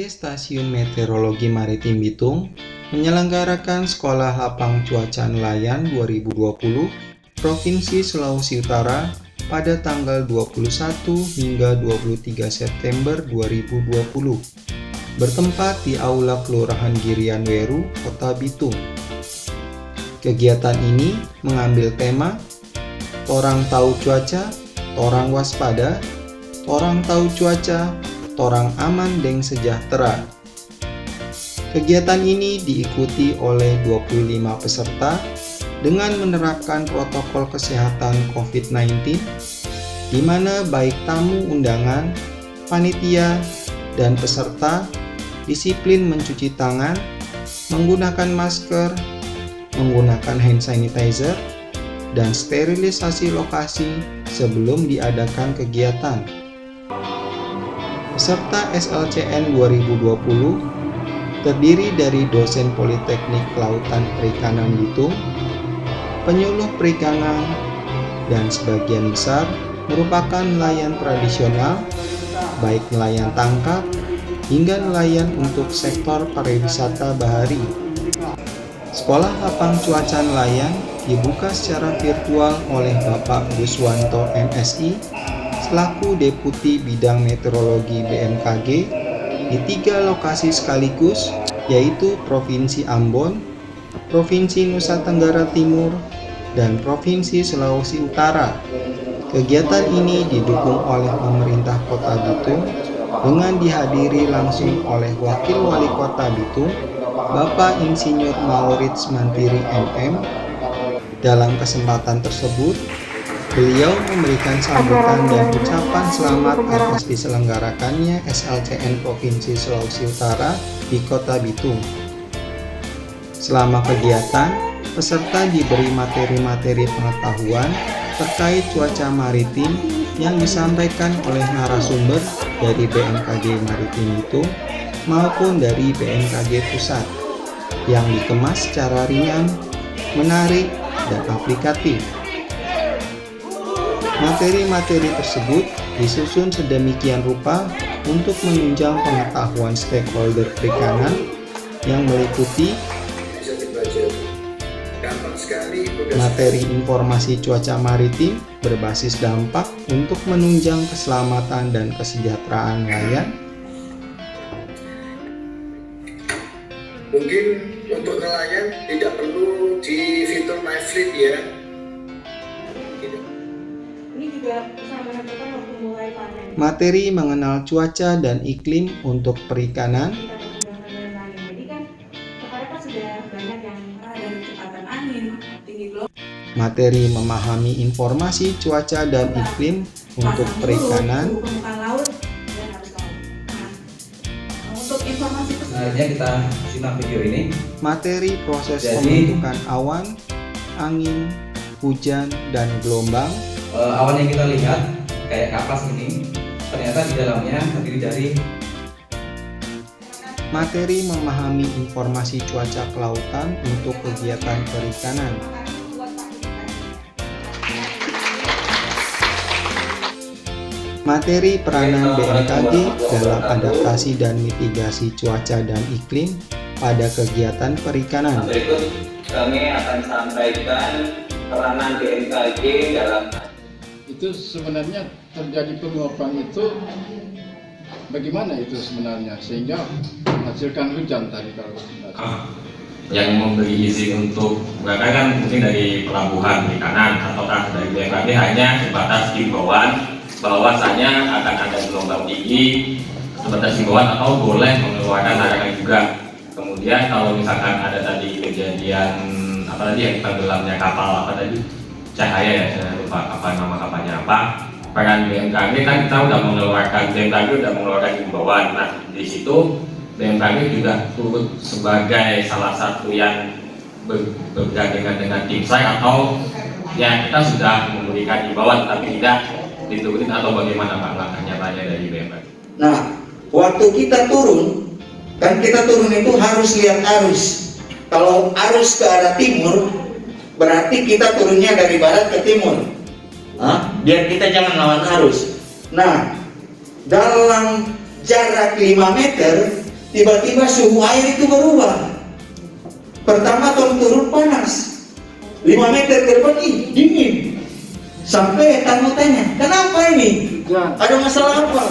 Stasiun Meteorologi Maritim Bitung menyelenggarakan Sekolah Lapang Cuaca Nelayan 2020 Provinsi Sulawesi Utara pada tanggal 21 hingga 23 September 2020 bertempat di Aula Kelurahan Girian Weru, Kota Bitung. Kegiatan ini mengambil tema Torang Tahu Cuaca, Torang Waspada, Torang Tahu Cuaca, Torang Aman Deng Sejahtera. Kegiatan ini diikuti oleh 25 peserta dengan menerapkan protokol kesehatan COVID-19, di mana baik tamu undangan, panitia, dan peserta disiplin mencuci tangan, menggunakan masker, menggunakan hand sanitizer, dan sterilisasi lokasi sebelum diadakan kegiatan. Peserta SLCN 2020 terdiri dari dosen Politeknik Kelautan Perikanan Bitung, penyuluh perikanan, dan sebagian besar merupakan nelayan tradisional, baik nelayan tangkap hingga nelayan untuk sektor pariwisata bahari. Sekolah Lapang Cuaca Nelayan dibuka secara virtual oleh Bapak Guswanto MSI selaku Deputi Bidang Meteorologi BMKG di 3 lokasi sekaligus, yaitu Provinsi Ambon, Provinsi Nusa Tenggara Timur, dan Provinsi Sulawesi Utara. Kegiatan ini didukung oleh pemerintah Kota Bitung dengan dihadiri langsung oleh Wakil Wali Kota Bitung, Bapak Insinyur Maurits Mantiri MM. Dalam kesempatan tersebut, beliau memberikan sambutan dan ucapan selamat atas diselenggarakannya SLCN Provinsi Sulawesi Utara di Kota Bitung. Selama kegiatan, peserta diberi materi-materi pengetahuan terkait cuaca maritim yang disampaikan oleh narasumber dari BMKG Maritim Bitung maupun dari BMKG Pusat, yang dikemas secara ringan, menarik, dan aplikatif. Materi-materi tersebut disusun sedemikian rupa untuk menunjang pengetahuan stakeholder perikanan yang meliputi materi informasi cuaca maritim berbasis dampak untuk menunjang keselamatan dan kesejahteraan nelayan. Mungkin untuk nelayan tidak perlu di fitur My Fleet ya. Ini juga bisa menentukan waktu mulai panen. Materi mengenal cuaca dan iklim untuk perikanan. Jadi kan sekarang kan sudah banyak yang ada kecepatan angin, tinggi gelombang. Materi memahami informasi cuaca dan iklim untuk perikanan. Permukaan laut dan arus laut. Nah, untuk informasi Selanjutnya kita simak video ini. Materi proses Jadi, pembentukan awan, angin, hujan, dan gelombang. Awan yang kita lihat kayak kapas ini ternyata di dalamnya terdiri dari Materi memahami informasi cuaca kelautan untuk kegiatan perikanan. Materi peranan BMKG dalam adaptasi dan mitigasi cuaca dan iklim pada kegiatan perikanan. Berikut kami akan sampaikan peranan BMKG dalam itu sebenarnya terjadi penguapan itu bagaimana itu sebenarnya sehingga menghasilkan hujan tadi kalau yang memberi izin untuk mereka kan mungkin dari pelabuhan perikanan ataukah dari BMKG hanya sebatas himbauan bahwasanya akan ada gelombang tinggi, sebatas himbauan atau boleh mengeluarkan larangan juga. Kemudian kalau misalkan ada tadi kejadian apa tadi yang tenggelamnya kapal apa tadi Cahaya ya, saya lupa apa nama kapalnya apa. Peran BMKG kan kita udah mengeluarkan himbauan. Nah di situ BMKG juga turut sebagai salah satu yang bergandengan dengan tim saya atau ya kita sudah memberikan himbauan tapi tidak diturutin atau bagaimana Pak langkah nyatanya dari BMKG? Nah, waktu kita turun, kan kita turun itu harus lihat arus. Kalau arus ke arah timur, berarti kita turunnya dari barat ke timur. Biar kita jangan lawan arus. Nah, dalam jarak 5 meter tiba-tiba suhu air itu berubah. Pertama tahun turun panas, 5 meter ke depan, dingin. Sampai tamu tanya, kenapa ini? Ada masalah apa?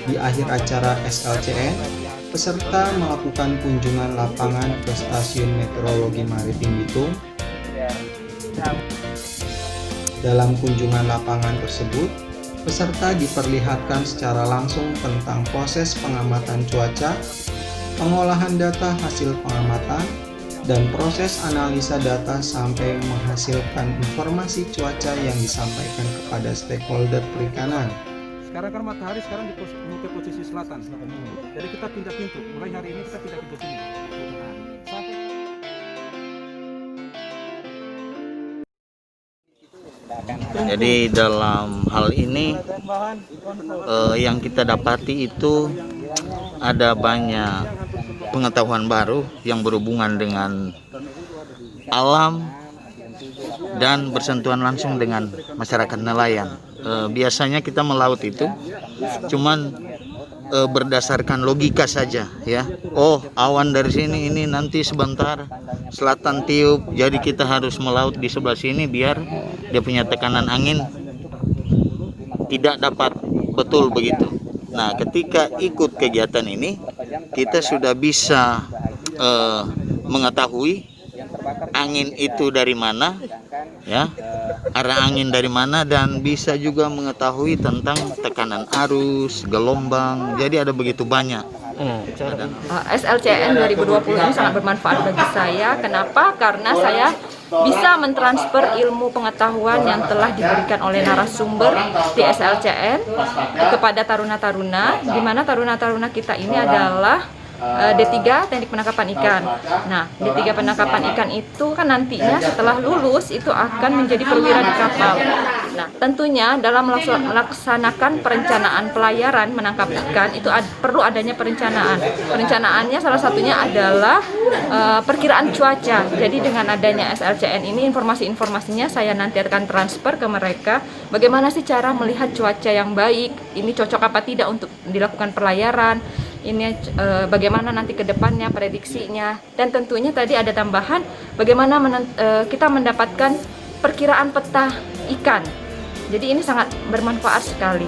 Di akhir acara SLCN, peserta melakukan kunjungan lapangan ke Stasiun Meteorologi Maritim Bitung. Dalam kunjungan lapangan tersebut, peserta diperlihatkan secara langsung tentang proses pengamatan cuaca, pengolahan data hasil pengamatan, dan proses analisa data sampai menghasilkan informasi cuaca yang disampaikan kepada stakeholder perikanan. Sekarang kan matahari sekarang di posisi selatan. Jadi kita pindah pintu. Mulai hari ini kita pindah pintu sini. Jadi dalam hal ini yang kita dapati itu ada banyak pengetahuan baru yang berhubungan dengan alam dan bersentuhan langsung dengan masyarakat nelayan. Biasanya kita melaut itu cuman berdasarkan logika saja ya. Oh, awan dari sini ini nanti sebentar selatan tiup, jadi kita harus melaut di sebelah sini biar dia punya tekanan angin tidak dapat betul begitu. Nah, ketika ikut kegiatan ini kita sudah bisa mengetahui angin itu dari mana ya, arah angin dari mana, dan bisa juga mengetahui tentang tekanan arus, gelombang. Jadi ada begitu banyak. SLCN 2020 ini sangat bermanfaat bagi saya. Kenapa? Karena saya bisa mentransfer ilmu pengetahuan yang telah diberikan oleh narasumber di SLCN kepada taruna-taruna, di mana taruna-taruna kita ini adalah D3 Teknik Penangkapan Ikan. Nah, D3 Penangkapan Ikan itu kan nantinya setelah lulus itu akan menjadi perwira di kapal. Nah, tentunya dalam melaksanakan perencanaan pelayaran menangkap ikan itu perlu adanya perencanaan. Perencanaannya salah satunya adalah perkiraan cuaca. Jadi dengan adanya SLCN ini informasi-informasinya saya nanti akan transfer ke mereka. Bagaimana sih cara melihat cuaca yang baik? Ini cocok apa tidak untuk dilakukan pelayaran? Ini bagaimana nanti ke depannya prediksinya, dan tentunya tadi ada tambahan bagaimana kita mendapatkan perkiraan peta ikan. Jadi ini sangat bermanfaat sekali.